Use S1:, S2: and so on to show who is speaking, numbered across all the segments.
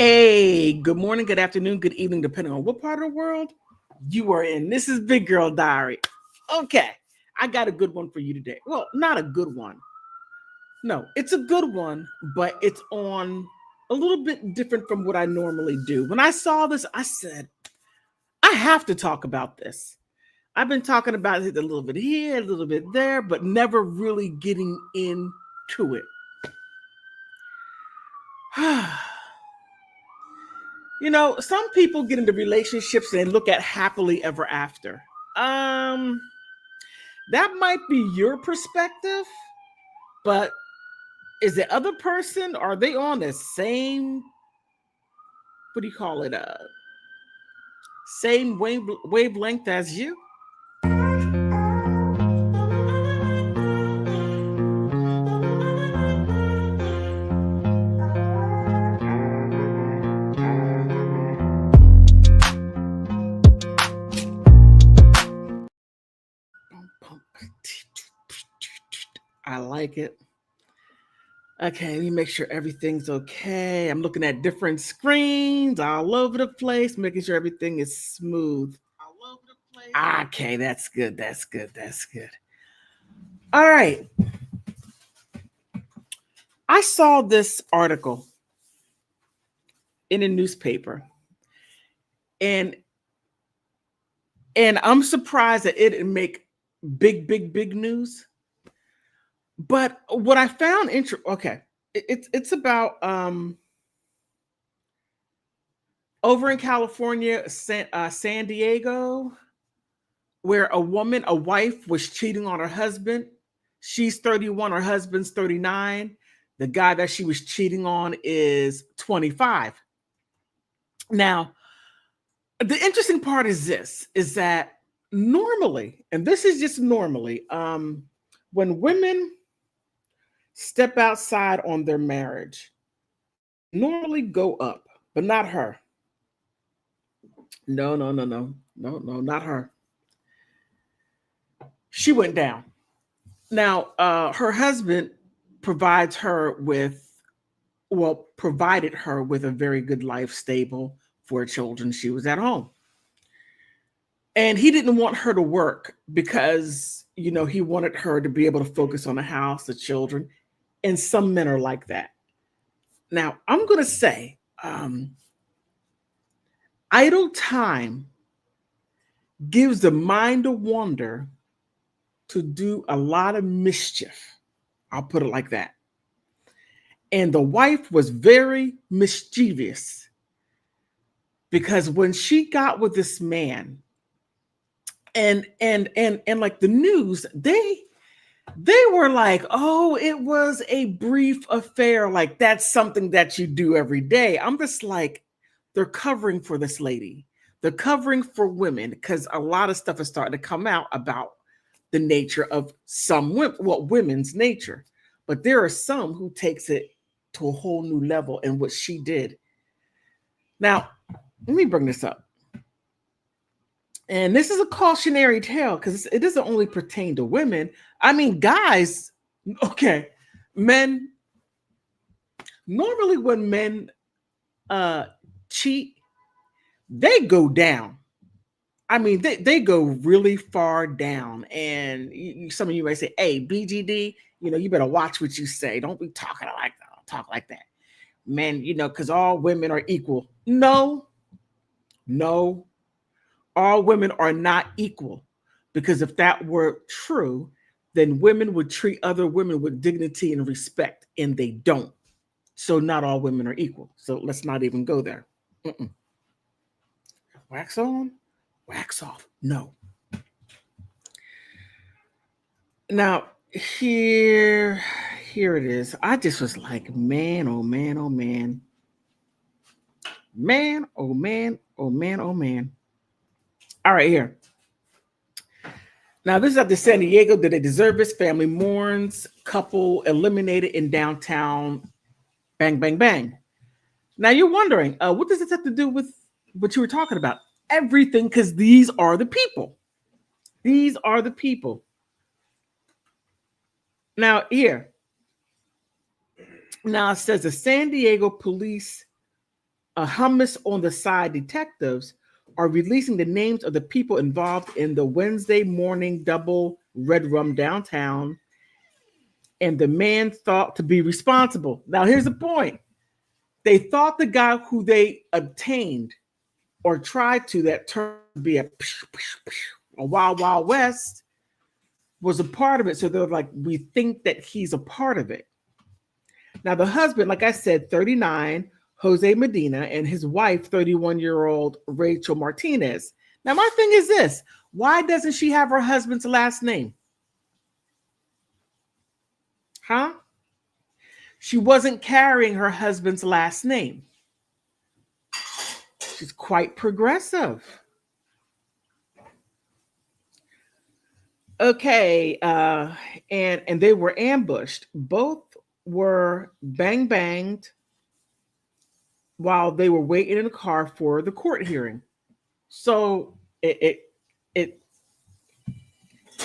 S1: Hey, good morning, good afternoon, good evening, depending on what part of the world you are in. This is Big Girl Diary. Okay, I got a good one for you today. Well, not a good one. No, it's a good one, but it's on a little bit different from what I normally do. When I saw this, I said, I have to talk about this. I've been talking about it a little bit here, a little bit there, but never really getting into it. Some people get into relationships and they look at happily ever after. Um, that might be your perspective, but is the other person, are they on the same, what do you call it? Same wavelength as you? I like it. Okay, let me make sure everything's okay. I'm looking at different screens all over the place, making sure everything is smooth. Okay, that's good. That's good. That's good. All right. I saw this article in a newspaper, and I'm surprised that it didn't make big news. But what I found interesting, okay, it's about over in California, San Diego, where a wife was cheating on her husband. She's 31, her husband's 39. The guy that she was cheating on is 25. Now, the interesting part is this, is that normally, and this is just normally, when women step outside on their marriage, normally go up, but not her. No, not her. She went down. Now, her husband provides her with, provided her with a very good life, stable, for children. She was at home. And he didn't want her to work because, he wanted her to be able to focus on the house, the children. And some men are like that. Now, I'm going to say, idle time gives the mind a wonder to do a lot of mischief. I'll put it like that. And the wife was very mischievous because when she got with this man, and like the news, they were like, oh, it was a brief affair. Like that's something that you do every day. I'm just like, they're covering for this lady. They're covering for women because a lot of stuff is starting to come out about the nature of some women, women's nature. But there are some who takes it to a whole new level in what she did. Now, let me bring this up. And this is a cautionary tale because it doesn't only pertain to women. I mean, guys, okay, men, normally when men cheat, they go down. I mean, they go really far down. And some of you may say, hey, BGD, you better watch what you say. Don't be talking like that. Don't talk like that. Men, because all women are equal. No, all women are not equal. Because if that were true, then women would treat other women with dignity and respect, and they don't. So not all women are equal. So let's not even go there. Mm-mm. Wax on, wax off. No. Now, here it is. I just was like, man, oh man, oh man. Man, oh man, oh man, oh man. All right, here. Now, this is at the San Diego. Did they deserve this? Family mourns. Couple eliminated in downtown. Bang, bang, bang. Now, you're wondering, what does this have to do with what you were talking about? Everything, because these are the people. These are the people. Now, here. Now, it says the San Diego police A hummus on the side detectives are releasing the names of the people involved in the Wednesday morning double red rum downtown and the man thought to be responsible. Now, here's the point. They thought the guy who they obtained or tried to that turned to be a Wild Wild West was a part of it. So they're like, we think that he's a part of it. Now, the husband, like I said, 39, Jose Medina, and his wife, 31-year-old Rachel Martinez. Now, my thing is this. Why doesn't she have her husband's last name? Huh? She wasn't carrying her husband's last name. She's quite progressive. Okay, and they were ambushed. Both were banged while they were waiting in the car for the court hearing. So it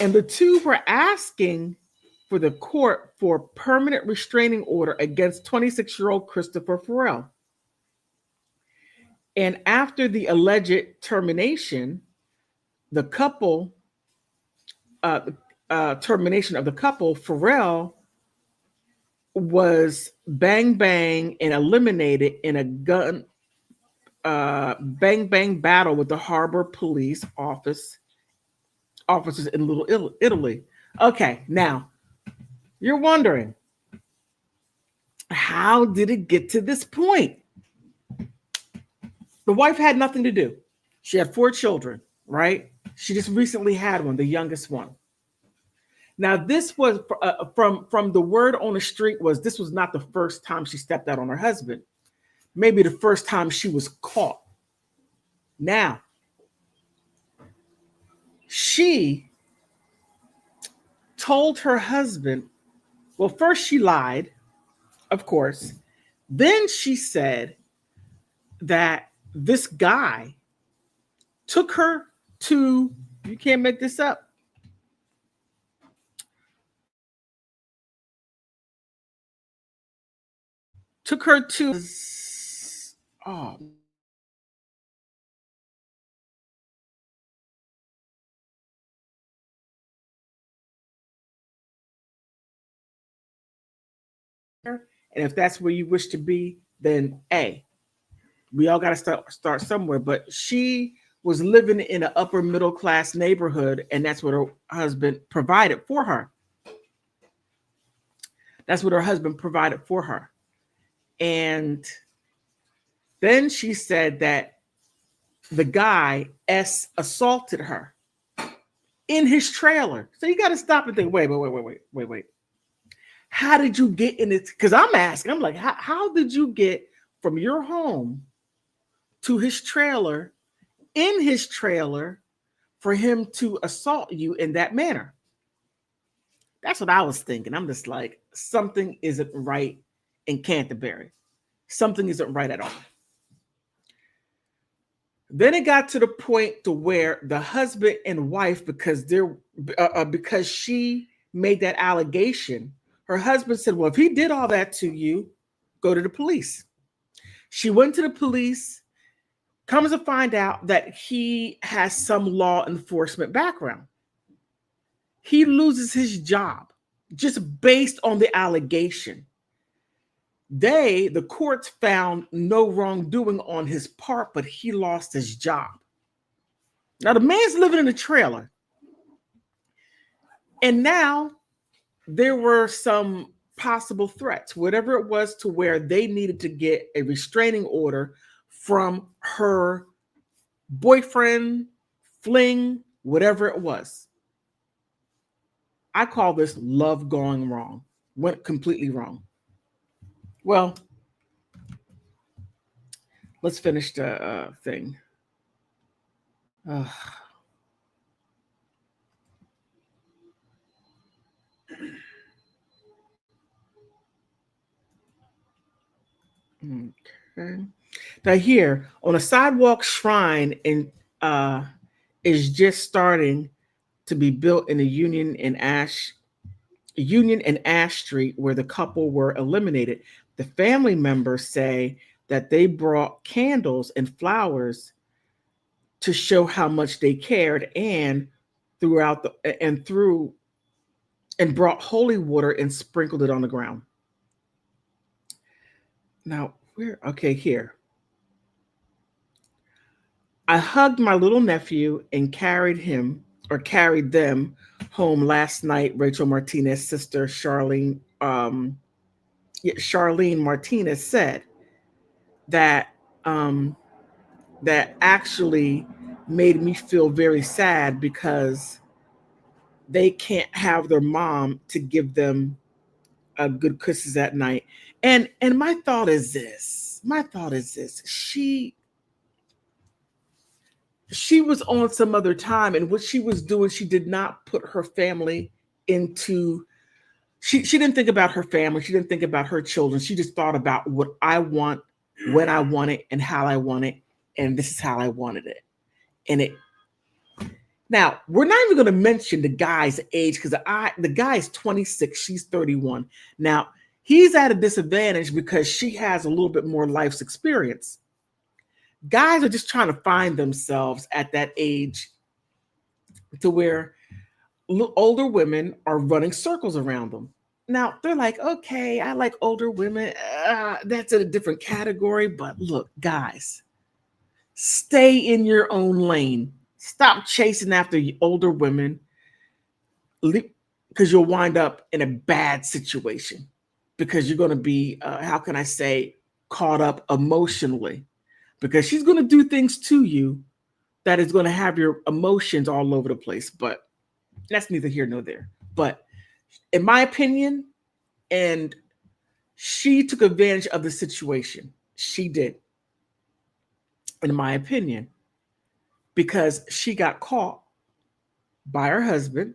S1: and the two were asking for the court for permanent restraining order against 26-year-old Christopher Farrell. And after the alleged termination, the couple, termination of the couple, Farrell was bang and eliminated in a gun bang battle with the harbor police officers in Little Italy. Okay, now you're wondering, how did it get to this point? The wife had nothing to do. She had 4 children, right? She just recently had one, the youngest one. Now, this was from the word on the street was this was not the first time she stepped out on her husband. Maybe the first time she was caught. Now, she told her husband, well, first she lied, of course. Then she said that this guy took her to, you can't make this up, took her to, oh, and if that's where you wish to be, then A, we all got to start somewhere. But she was living in an upper middle class neighborhood, and that's what her husband provided for her. That's what her husband provided for her. And then she said that the guy S assaulted her in his trailer. So you got to stop and think, wait. How did you get in it? Because I'm asking, I'm like, how did you get from your home to his trailer, in his trailer, for him to assault you in that manner? That's what I was thinking. I'm just like, something isn't right in Canterbury. Something isn't right at all. Then it got to the point to where the husband and wife, because she made that allegation, her husband said, well, if he did all that to you, go to the police. She went to the police, comes to find out that he has some law enforcement background. He loses his job just based on the allegation. The courts found no wrongdoing on his part, but he lost his job. Now, the man's living in a trailer. And now there were some possible threats, whatever it was, to where they needed to get a restraining order from her boyfriend, fling, whatever it was. I call this love going wrong. Went completely wrong. Well, let's finish the thing. Okay. Now here on a sidewalk shrine is just starting to be built in the Union and Ash Street where the couple were eliminated. The family members say that they brought candles and flowers to show how much they cared, and throughout the and through and brought holy water and sprinkled it on the ground. Now, where okay, here. I hugged my little nephew and carried them home last night. Rachel Martinez's sister, Charlene Martinez, said that um, that actually made me feel very sad because they can't have their mom to give them a good kisses at night. And my thought is this. My thought is this. She was on some other time, and what she was doing, she did not put her family into she didn't think about her family, she didn't think about her children. She just thought about what I want, when I want it, and how I want it, and this is how I wanted it. And it now we're not even going to mention the guy's age, because the guy is 26, she's 31. Now he's at a disadvantage because she has a little bit more life's experience. Guys are just trying to find themselves at that age, to where older women are running circles around them. Now they're like, okay, I like older women. That's in a different category. But look, guys, stay in your own lane. Stop chasing after older women, because you'll wind up in a bad situation, because you're going to be, how can I say, caught up emotionally, because she's going to do things to you that is going to have your emotions all over the place. But that's neither here nor there. But in my opinion, and she took advantage of the situation. She did, in my opinion, because she got caught by her husband.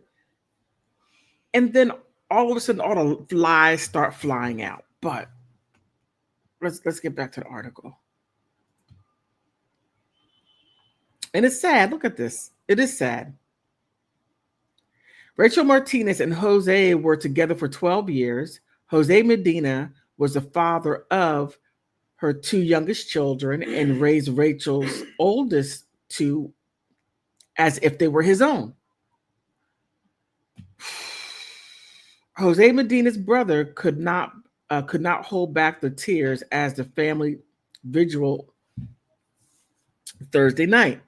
S1: And then all of a sudden, all the lies start flying out. But let's get back to the article. And it's sad. Look at this. It is sad. Rachel Martinez and Jose were together for 12 years. Jose Medina was the father of her two youngest children and raised Rachel's oldest two as if they were his own. Jose Medina's brother could not hold back the tears as the family vigil Thursday night.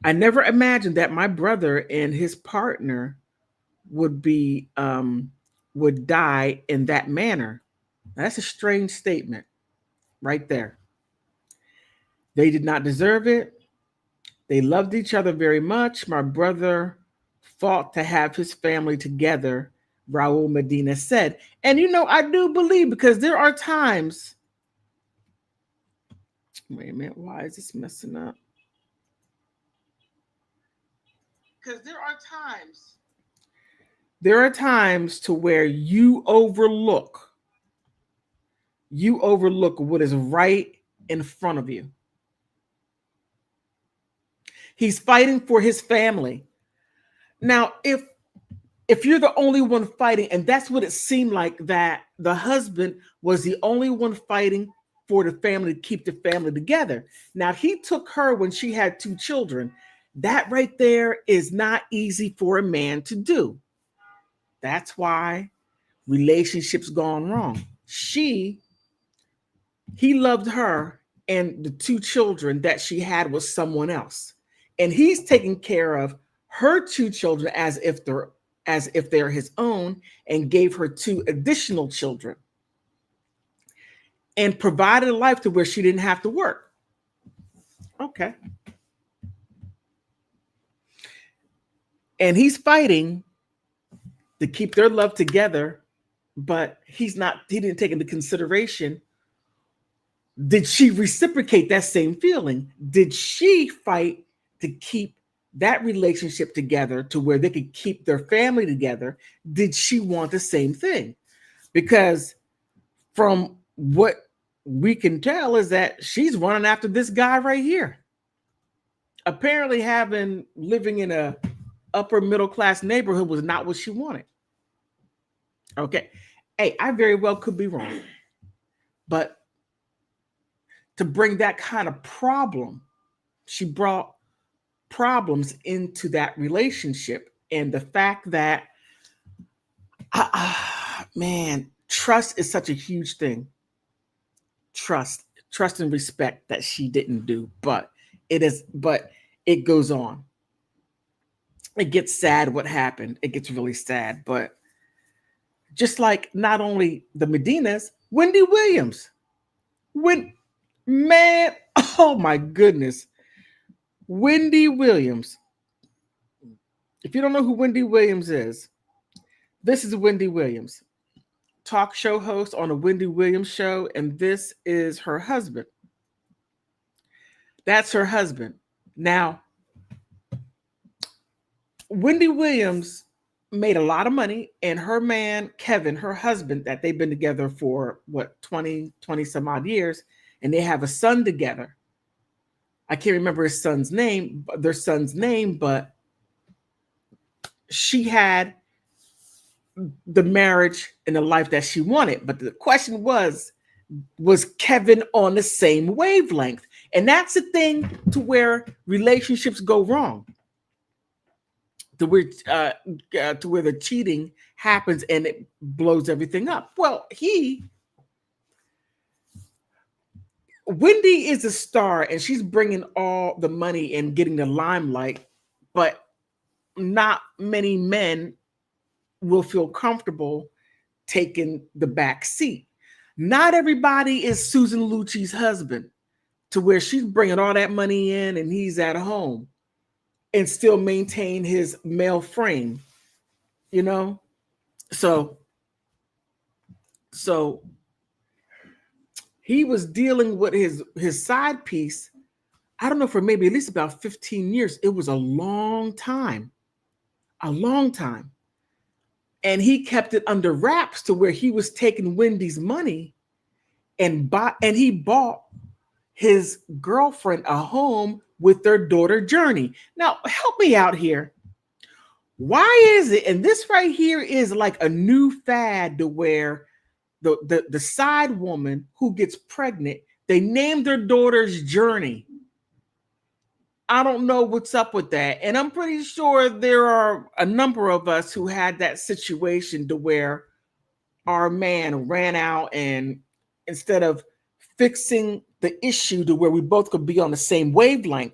S1: I never imagined that my brother and his partner would die in that manner. That's a strange statement right there. They did not deserve it. They loved each other very much. My brother fought to have his family together, Raul Medina said. And I do believe, because there are times. Wait a minute, why is this messing up? Because there are times to where you overlook what is right in front of you. He's fighting for his family. Now, if you're the only one fighting, and that's what it seemed like, that the husband was the only one fighting for the family, to keep the family together. Now, he took her when she had two children. That right there is not easy for a man to do. That's why relationships gone wrong. He loved her, and the two children that she had was someone else. And he's taking care of her two children as if they're his own, and gave her two additional children and provided a life to where she didn't have to work. Okay. And he's fighting to keep their love together, but he didn't take into consideration, did she reciprocate that same feeling? Did she fight to keep that relationship together to where they could keep their family together? Did she want the same thing? Because from what we can tell is that she's running after this guy right here. Apparently living in a upper middle class neighborhood was not what she wanted. Okay. Hey, I very well could be wrong. But to bring that kind of problem. She brought problems into that relationship. And the fact that, man, trust is such a huge thing. Trust, trust and respect that she didn't do, but it goes on. It gets sad what happened. It gets really sad. But just like not only the Medinas, Wendy Williams. When man, oh my goodness. Wendy Williams. If you don't know who Wendy Williams is, this is Wendy Williams, talk show host on the Wendy Williams show, and this is her husband. That's her husband. Now, Wendy Williams made a lot of money, and her man, Kevin, her husband, that they've been together for what, 20 some odd years, and they have a son together. I can't remember his son's name, their son's name, but she had the marriage and the life that she wanted. But the question was Kevin on the same wavelength? And that's the thing to where relationships go wrong. To where the cheating happens and it blows everything up. Well, Wendy is a star and she's bringing all the money and getting the limelight, but not many men will feel comfortable taking the back seat. Not everybody is Susan Lucci's husband, to where she's bringing all that money in and he's at home and still maintain his male frame, you know? So he was dealing with his side piece, I don't know, for maybe at least about 15 years. It was a long time. And he kept it under wraps to where he was taking Wendy's money and he bought his girlfriend a home with their daughter Journey. Now, help me out here. Why is it, and this right here is like a new fad, to where the side woman who gets pregnant, they name their daughter's Journey. I don't know what's up with that. And I'm pretty sure there are a number of us who had that situation, to where our man ran out, and instead of fixing the issue to where we both could be on the same wavelength,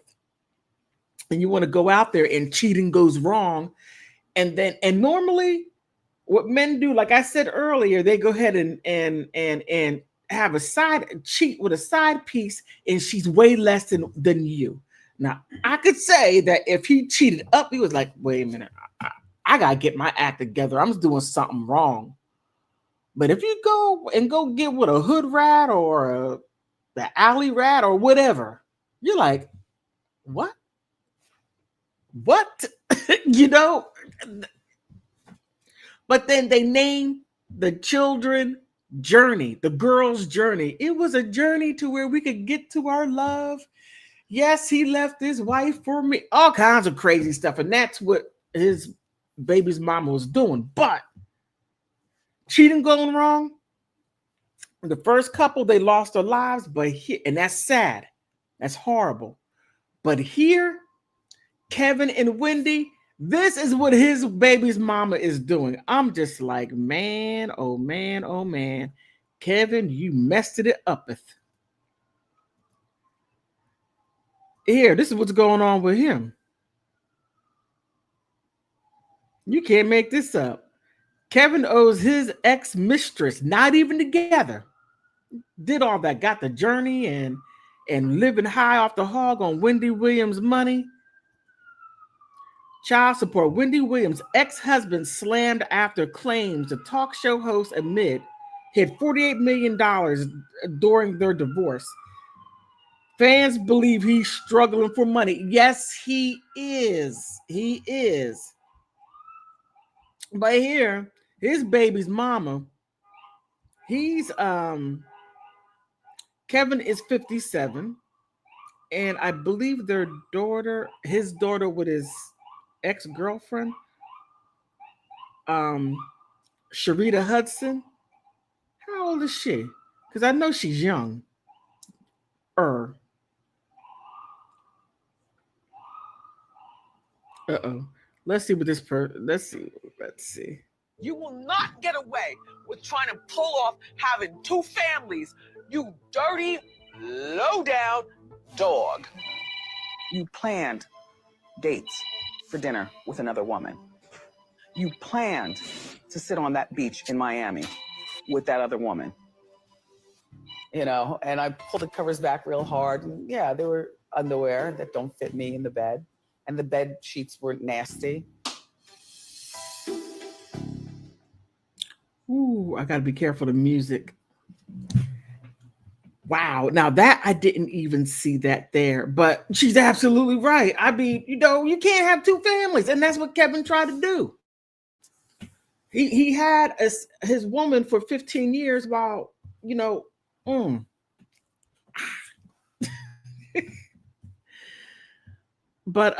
S1: and you want to go out there and cheating goes wrong. And normally what men do, like I said earlier, they go ahead and have a cheat with a side piece, and she's way less than you. Now, I could say that if he cheated up, he was like, wait a minute, I got to get my act together. I'm doing something wrong. But if you go get with a hood rat or the alley rat or whatever, you're like, what? You know? But then they name the children Journey, the girl's journey. It was a journey to where we could get to our love. Yes, he left his wife for me. All kinds of crazy stuff. And that's what his baby's mama was doing. But cheating going wrong. The first couple, they lost their lives, and that's sad. That's horrible. But here, Kevin and Wendy, this is what his baby's mama is doing. I'm just like, man, oh man, oh man. Kevin, you messed it up. Here, this is what's going on with him. You can't make this up. Kevin owes his ex-mistress, not even together, did all that, got the journey and living high off the hog on Wendy Williams' money. Child support. Wendy Williams' ex-husband slammed after claims the talk show host admit hid $48 million during their divorce. Fans believe he's struggling for money. Yes, he is. He is. But here, his baby's mama, Kevin is 57, and I believe his daughter with his ex-girlfriend, Sharita Hudson. How old is she? Because I know she's young. Er. Uh-oh. Let's see what this let's see. Let's see.
S2: You will not get away with trying to pull off having two families, you dirty, low-down dog. You planned dates for dinner with another woman. You planned to sit on that beach in Miami with that other woman. You know, and I pulled the covers back real hard. And yeah, there were underwear that don't fit me in the bed. And the bed sheets were nasty.
S1: Ooh, I gotta be careful of the music. Wow. Now that I didn't even see that there, but she's absolutely right. I mean, you can't have two families, and that's what Kevin tried to do. He had his woman for 15 years while, but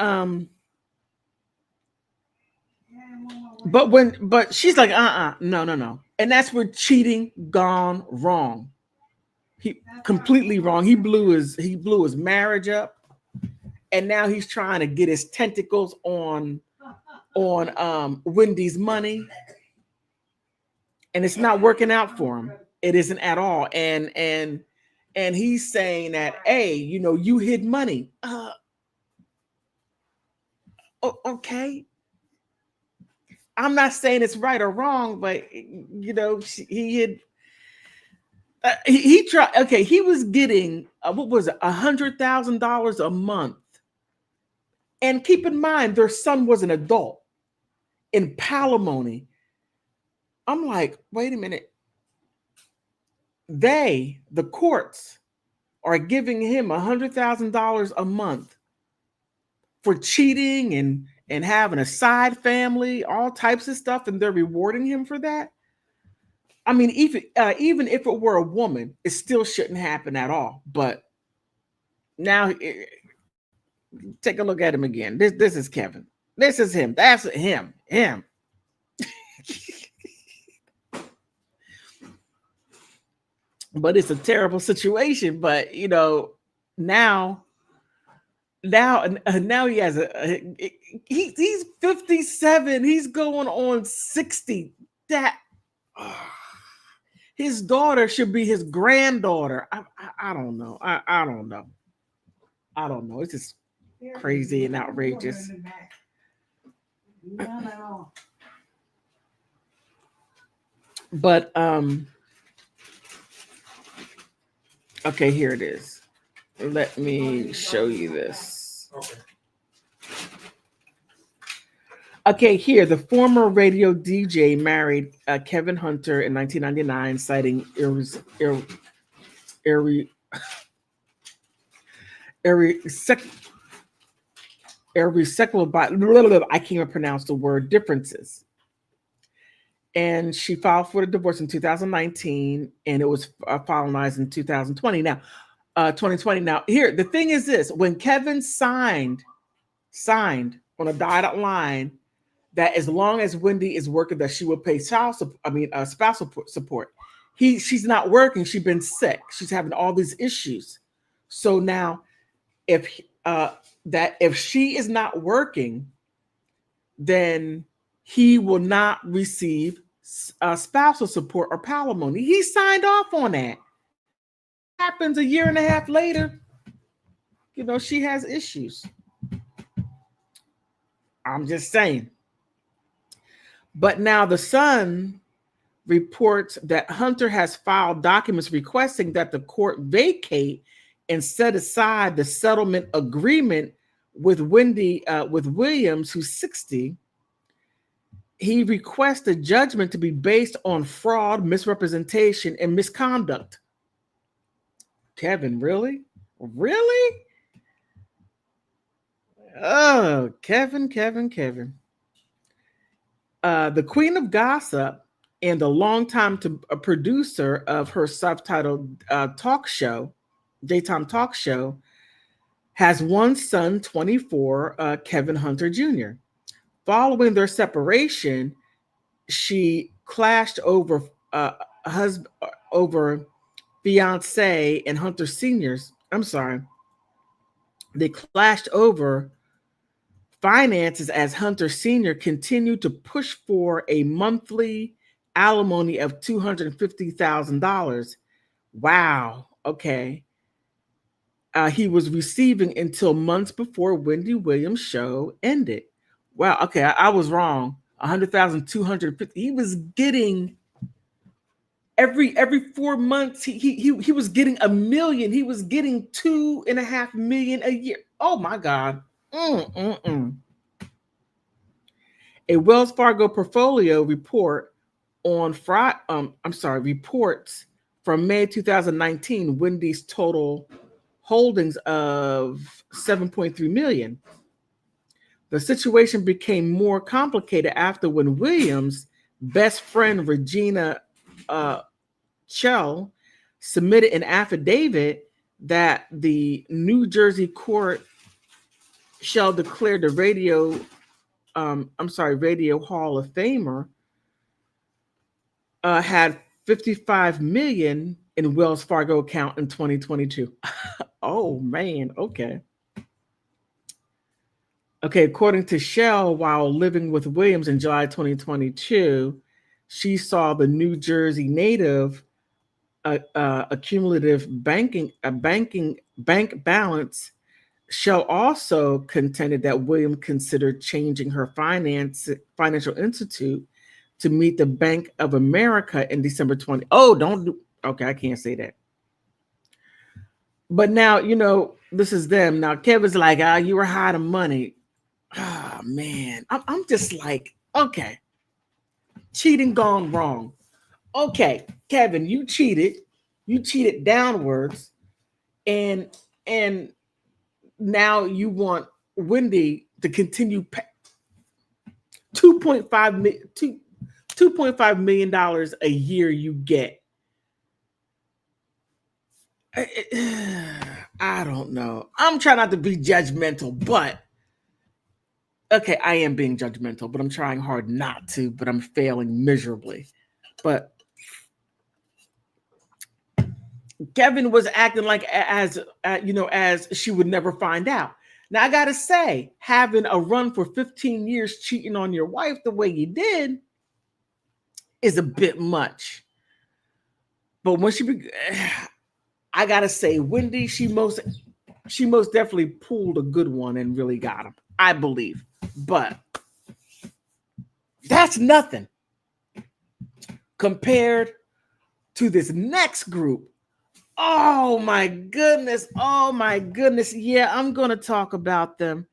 S1: but she's like, no. And that's where cheating gone wrong. He completely wrong. He blew his marriage up, and now he's trying to get his tentacles on Wendy's money, and it's not working out for him. It isn't at all. And he's saying that, hey, you hid money. Okay. I'm not saying it's right or wrong, but he had. He tried. Okay, he was getting what was it, $100,000 a month, and keep in mind their son was an adult in palimony. I'm like, wait a minute. The courts, are giving him $100,000 a month for cheating and having a side family, all types of stuff, and they're rewarding him for that. I mean, even if it were a woman, it still shouldn't happen at all. But now, take a look at him again. This is Kevin. This is him. That's him. But it's a terrible situation. But now he has he's 57. He's going on 60. That. His daughter should be his granddaughter. I don't know. I don't know. I don't know. It's just crazy and outrageous. But okay, here it is. Let me show you this. Okay, here, the former radio DJ married Kevin Hunter in 1999, citing I can't even pronounce the word, differences. And she filed for the divorce in 2019, and it was finalized in 2020. Now, 2020. Now, here, the thing is this: when Kevin signed on a dotted line that as long as Wendy is working, that she will pay spousal support. She's not working. She's been sick. She's having all these issues. So now, if she is not working, then he will not receive spousal support or palimony. He signed off on that. Happens a year and a half later. She has issues. I'm just saying. But now the Sun reports that Hunter has filed documents requesting that the court vacate and set aside the settlement agreement with Williams, who's 60. He requests the judgment to be based on fraud, misrepresentation, and misconduct. Kevin, really? Really? Oh, Kevin. The Queen of Gossip and the longtime producer of her self-titled daytime talk show, has one son, 24, Kevin Hunter Jr. Following their separation, she clashed over fiance and Hunter Sr.'s I'm sorry. They clashed over finances as Hunter Sr. continued to push for a monthly alimony of $250,000. Wow. Okay. He was receiving until months before Wendy Williams' show ended. Wow. Okay. I was wrong. 100,000, 250. He was getting every 4 months. He was getting a million. He was getting 2.5 million a year. Oh my God. Mm-mm-mm. A Wells Fargo portfolio report on Friday, reports from May 2019, Wendy's total holdings of 7.3 million. The situation became more complicated after when Williams' best friend Regina Chell submitted an affidavit that the New Jersey court shall declare the Radio Hall of Famer had 55 million in Wells Fargo account in 2022. Oh man, okay. Okay, according to Shell, while living with Williams in July 2022, she saw the New Jersey native accumulative bank balance. Shell also contended that Williams considered changing her financial institute to meet the Bank of America in December 20. Oh, don't do. Okay, I can't say that. But now, this is them. Now, Kevin's like, you were hiding money. Oh, man. I'm just like, okay. Cheating gone wrong. Okay, Kevin, you cheated. You cheated downwards. And now you want Wendy to continue pay $2.5 million a year you get. I don't know. I'm trying not to be judgmental, but okay, I am being judgmental, but I'm trying hard not to, but I'm failing miserably. But Kevin was acting like as she would never find out. Now I gotta say, having a run for 15 years cheating on your wife the way you did is a bit much. But when I gotta say, Wendy, she most definitely pulled a good one and really got him, I believe. But that's nothing compared to this next group. Oh my goodness. Oh my goodness. Yeah, I'm going to talk about them.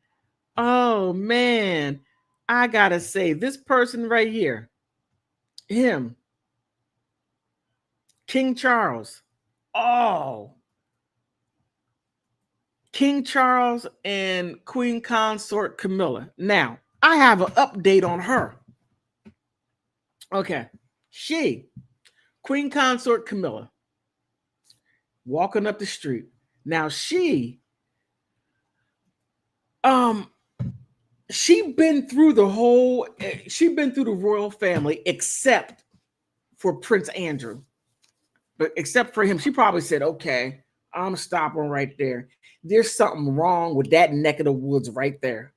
S1: Oh man. I got to say, this person right here, him, King Charles. Oh, King Charles and Queen Consort Camilla. Now, I have an update on her. Okay. Queen Consort Camilla, walking up the street. Now she been through the royal family except for Prince Andrew. But except for him, she probably said, okay, I'm stopping right there. There's something wrong with that neck of the woods right there.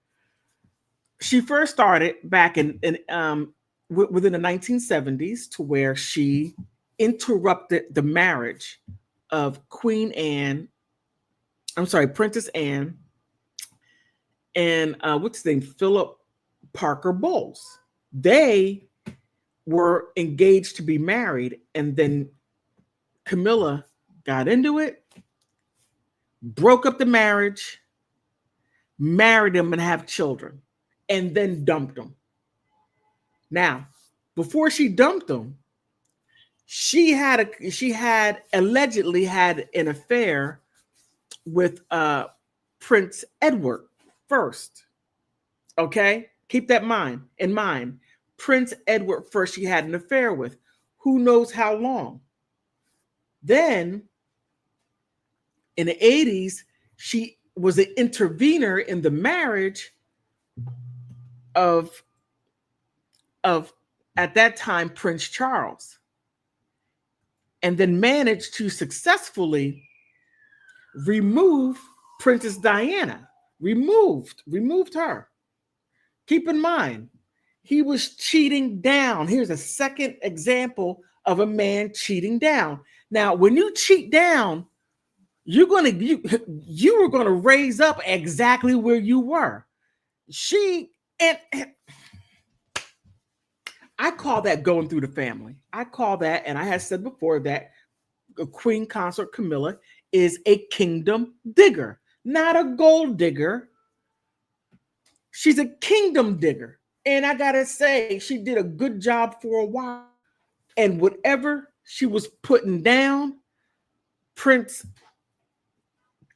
S1: She first started back within the 1970s, to where she interrupted the marriage of Princess Anne and what's his name, Philip Parker Bowles. They were engaged to be married, and then Camilla got into it, broke up the marriage, married him, and have children, and then dumped him. Now, before she dumped him, she allegedly had an affair with Prince Edward first. Okay, keep that in mind. Prince Edward first, she had an affair with. Who knows how long? Then, in the 80s, she was an intervener in the marriage of at that time Prince Charles, and then managed to successfully remove Princess Diana. Removed her. Keep in mind, he was cheating down. Here's a second example of a man cheating down. Now, when you cheat down, you were gonna raise up exactly where you were. And I call that going through the family. I call that, and I had said before that Queen Consort Camilla is a kingdom digger, not a gold digger. She's a kingdom digger. And I gotta say, she did a good job for a while. And whatever she was putting down, Prince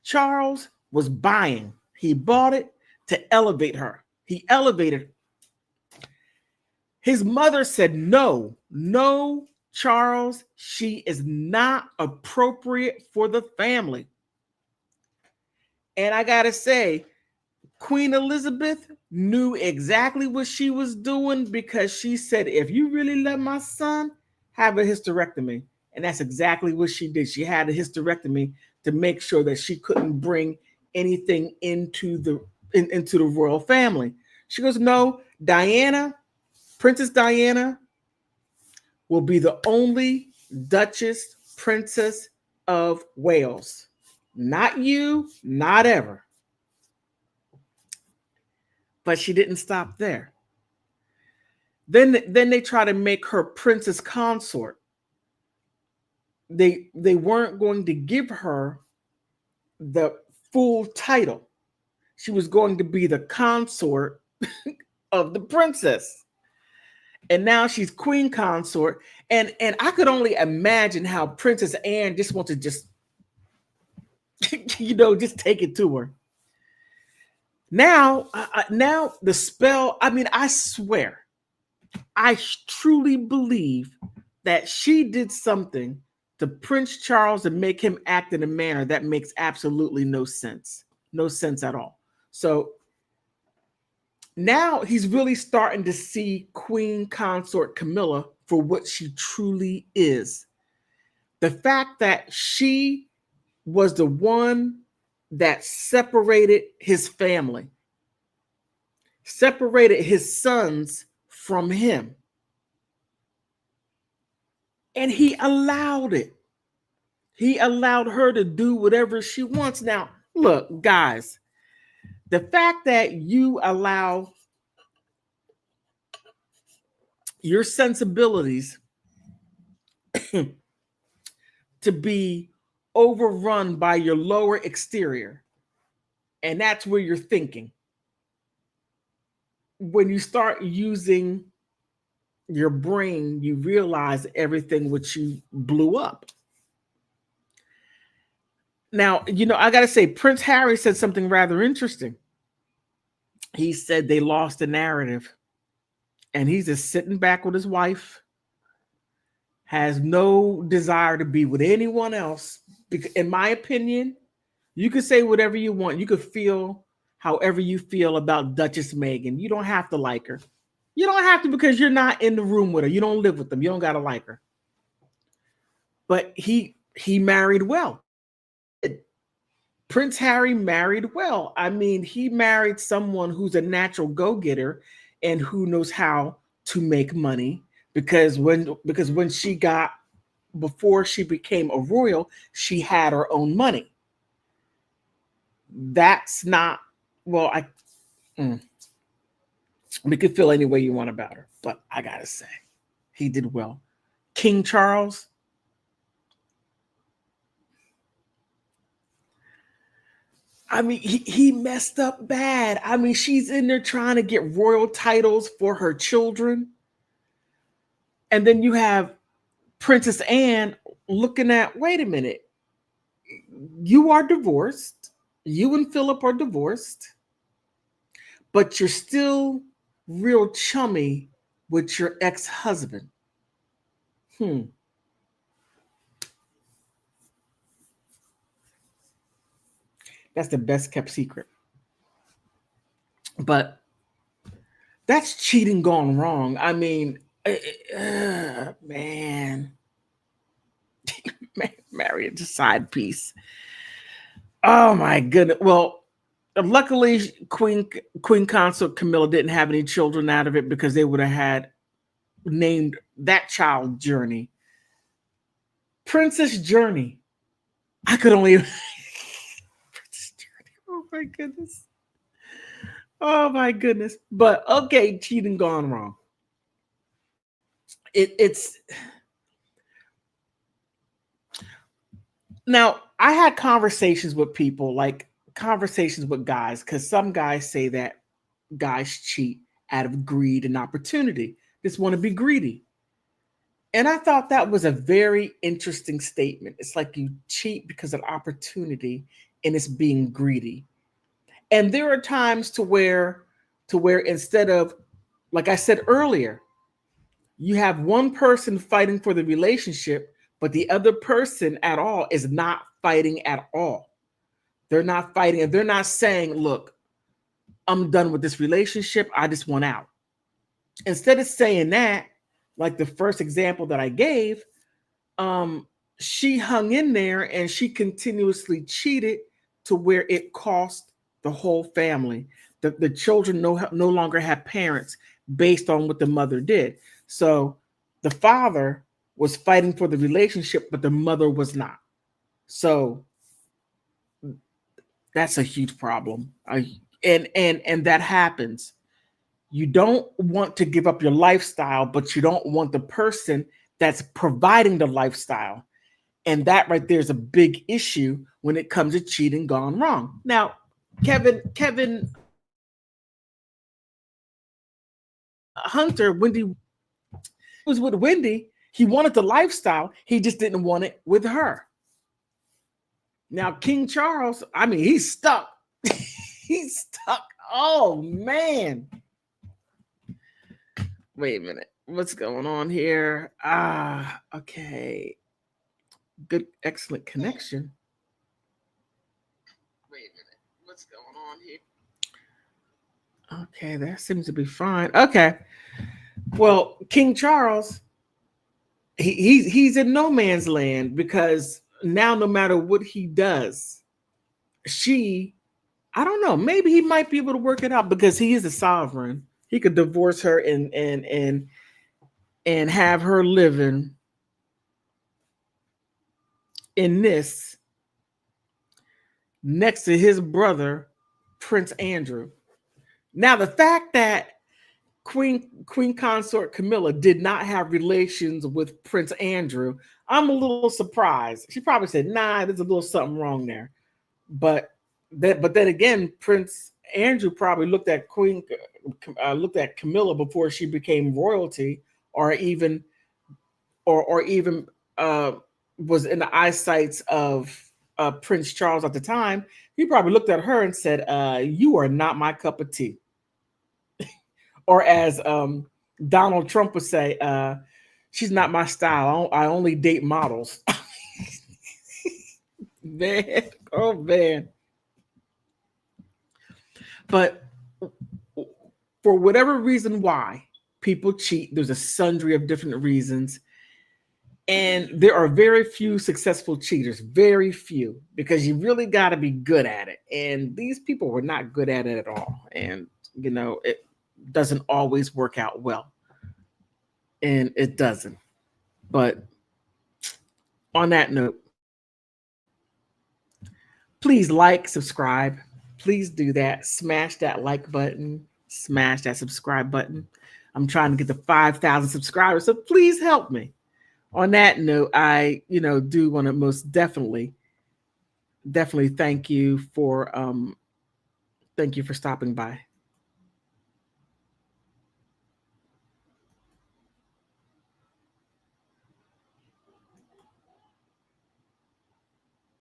S1: Charles was buying. He bought it to elevate her. He elevated her. His mother said, no, no, Charles, she is not appropriate for the family. And I got to say, Queen Elizabeth knew exactly what she was doing because she said, if you really let my son have a hysterectomy, and that's exactly what she did. She had a hysterectomy to make sure that she couldn't bring anything into the royal family. She goes, no, Princess Diana will be the only Duchess Princess of Wales. Not you, not ever. But she didn't stop there. Then they try to make her princess consort. They weren't going to give her the full title. She was going to be the consort of the princess. And now she's queen consort. And I could only imagine how Princess Anne just wants to just take it to her. Now the spell, I mean, I swear, I truly believe that she did something to Prince Charles to make him act in a manner that makes absolutely no sense. No sense at all. So now he's really starting to see Queen Consort Camilla for what she truly is. The fact that she was the one that separated his family, separated his sons from him. And he allowed it. He allowed her to do whatever she wants. Now, look, guys, the fact that you allow your sensibilities to be overrun by your lower exterior, and that's where you're thinking. When you start using your brain, you realize everything which you blew up. Now, I got to say, Prince Harry said something rather interesting. He said they lost the narrative. And he's just sitting back with his wife, has no desire to be with anyone else. Because, in my opinion, you could say whatever you want. You could feel however you feel about Duchess Meghan. You don't have to like her. You don't have to because you're not in the room with her. You don't live with them. You don't got to like her. But he married well. Prince Harry married well. I mean, he married someone who's a natural go-getter and who knows how to make money because when she got, before she became a royal, she had her own money. That's not, well, we could feel any way you want about her, but I gotta say, he did well. King Charles, I mean, he messed up bad. I mean, she's in there trying to get royal titles for her children. And then you have Princess Anne looking at, wait a minute, you are divorced. You and Philip are divorced, but you're still real chummy with your ex-husband. That's the best kept secret. But that's cheating gone wrong. I mean, man. Marry a side piece. Oh my goodness. Well, luckily Queen Consort Camilla didn't have any children out of it, because they would have had named that child Journey. Princess Journey. I could only Princess Journey. Oh my goodness. Oh my goodness. But okay, cheating gone wrong. It's now, I had conversations with people, like conversations with guys, because some guys say that guys cheat out of greed and opportunity. Just want to be greedy. And I thought that was a very interesting statement. It's like you cheat because of opportunity and it's being greedy. And there are times to where instead of, like I said earlier, you have one person fighting for the relationship, but the other person at all is not fighting at all. They're not fighting, and they're not saying, look, I'm done with this relationship, I just want out. Instead of saying that, like the first example that I gave, she hung in there and she continuously cheated to where it cost the whole family. The children no longer have parents based on what the mother did. So the father was fighting for the relationship, but the mother was not. So that's a huge problem. And that happens. You don't want to give up your lifestyle, but you don't want the person that's providing the lifestyle. And that right there is a big issue when it comes to cheating gone wrong. Now, Kevin Hunter, Wendy was with Wendy. He wanted the lifestyle. He just didn't want it with her. Now, King Charles, I mean, he's stuck. He's stuck. Oh, man. Wait a minute. What's going on here? Okay. Good, excellent connection. Wait a minute. What's going on here? Okay, that seems to be fine. Okay. Well, King Charles, he's in no man's land, because now no matter what he does, I don't know, maybe he might be able to work it out, because he is a sovereign. He could divorce her and have her living in this next to his brother, Prince Andrew. Now, the fact that Queen Consort Camilla did not have relations with Prince Andrew, I'm a little surprised. She probably said, "Nah, there's a little something wrong there." But then again, Prince Andrew probably looked at Camilla before she became royalty, or even was in the eyesights of Prince Charles at the time. He probably looked at her and said, "You are not my cup of tea." Or as Donald Trump would say, "She's not my style. I only date models." Man, oh man. But for whatever reason why people cheat, there's a sundry of different reasons. And there are very few successful cheaters, very few, because you really got to be good at it. And these people were not good at it at all. And, it doesn't always work out well. And it doesn't. But on that note, please like, subscribe. Please do that. Smash that like button. Smash that subscribe button. I'm trying to get to 5,000 subscribers, so please help me. On that note, I do want to most definitely thank you for stopping by.